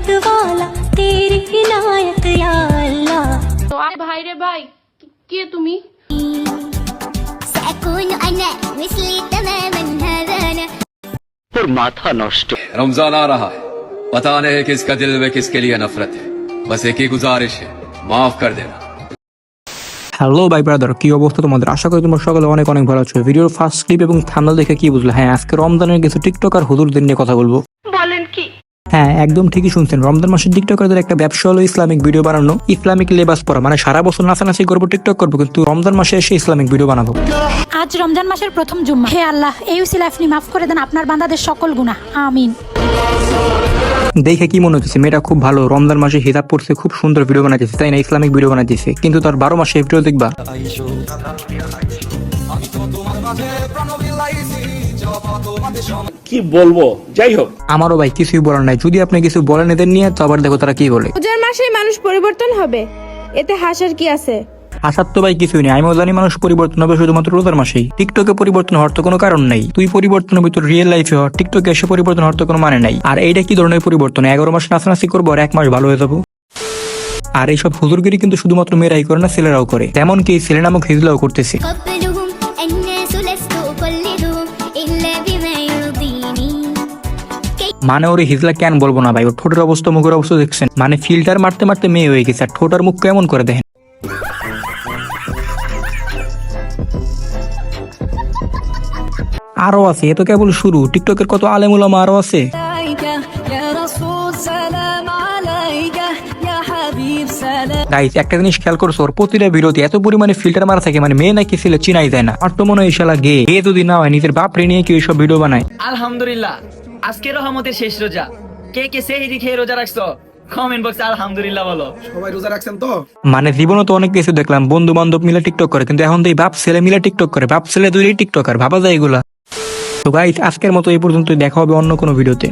हिदायत वाला तेरी इनायत या अल्लाह। তো ভাই রে ভাই, কে তুমি? سأكون أنا مثلي تماما هذا أنا। তোর মাথা নষ্ট। रमजान आ रहा है, पता नहीं है किसका दिल में किसके लिए नफरत है, बस एक ही गुजारिश है, माफ कर देना। হ্যালো ভাই ব্রাদার, কি অবস্থা তোমাদের? আশা করি তোমরা সকলে অনেক অনেক ভালো আছো। ভিডিওর ফার্স্ট ক্লিপ এবং থাম্বনেল দেখে কি বুঝলে? হ্যাঁ, আজকে রমজানের কিছু টিকটক আর হুজুরদের নিয়ে কথা বলবো। বলেন কি? হ্যাঁ, একদম ঠিকই শুনছেন। রমজান মাসে টিকটকারদের একটা ব্যবসা হলো ইসলামিক ভিডিও বানানো, ইসলামিক লেবাস পরা। মানে সারা বছর নাচানাচি করবো, টিকটক করবো, কিন্তু রমজান মাসে এসে ইসলামিক ভিডিও বানাবো। আজ রমজান মাসের প্রথম জুম্মা। হে আল্লাহ, এই উসিলায় আপনি মাফ করে দেন আপনার বান্দাদের সকল গুনাহ, আমিন। দেখে কি মনে হচ্ছে? মেয়েটা খুব ভালো, রমজান মাসে হিজাব পড়ছে, খুব সুন্দর ভিডিও বানাইছে, তাই না? ইসলামিক ভিডিও বানাইছে, কিন্তু তার 12 মাসে ভিডিও দেখবা। কি বলবো, যাই হোক, আমারও ভাই কিছুই বলার নাই। যদি আপনি কিছু বলেন এদের নিয়ে, তো আবার দেখো তারা কি বলে। রোজার মাসে মানুষ পরিবর্তন হবে, এতে হাসার কি আছে? আসার তো ভাই কিছুই নেই। আমিও জানি মানুষ পরিবর্তন হবে শুধুমাত্র রোজার মাসেই। টিকটকে পরিবর্তন হওয়ার তো কোনো কারণ নাই। তুই পরিবর্তন হবি তোর রিয়েল লাইফে, হওয়ার টিকটকে এসে পরিবর্তন হওয়ার তো কোনো মানে নাই। আর এইটা কি ধরনের পরিবর্তন? 11 মাস নাচানাচি করবো আর 1 মাস ভালো হয়ে যাবো। আর এইসব হুজুরগিরি কিন্তু শুধুমাত্র মেয়েরাই করে না, ছেলেরাও করে। তেমন কি ছেলে নামক হিজলাও করতেছে। قبلهم الناس لست أقلدهم إلا بما يرضيني। মানে ওরে হিজলা কেন বলবো না ভাই? ওর ঠোঁটের অবস্থা, মুখের অবস্থা দেখছেন? মানে ফিল্টার মারতে মারতে মেয়ে হয়ে গেছে। আর ঠোঁটার মুখ কেমন করে দেখেন। আরো আছে, এ তো কেবল শুরু। টিকটকের কত আলেম উলামা আরো আছে। গাইস, একটা জিনিস খেয়াল করছো? ওর প্রতিটা ভিডিওতে এত পরিমাণে ফিল্টার মারা থাকে, মানে মেয়ে নাকি ছেলে চিনাই যায় না। আর তো মনে হয় এই শালা গে। এ যদি না হয় নিজের বাপ রে নিয়ে কি ওইসব ভিডিও বানায়? আলহামদুলিল্লাহ, আজকে রহমতের শেষ রোজা। কে কে সেহরি খেয়ে রোজা রাখছো? কমেন্ট বক্সে আলহামদুলিল্লাহ বলো। সবাই রোজা রাখছেন তো? মানে জীবনে তো অনেক কিছু দেখলাম, বন্ধু বান্ধব মিলে টিকটক করে, কিন্তু এখন তো এই বাপ ছেলে মিলে টিকটক করে। বাপ ছেলে দুইটাই টিকটকার, ভাবা যায় এগুলা? তো গাইস, আজকের মতো এই পর্যন্ত। দেখা হবে অন্য কোনো ভিডিওতে।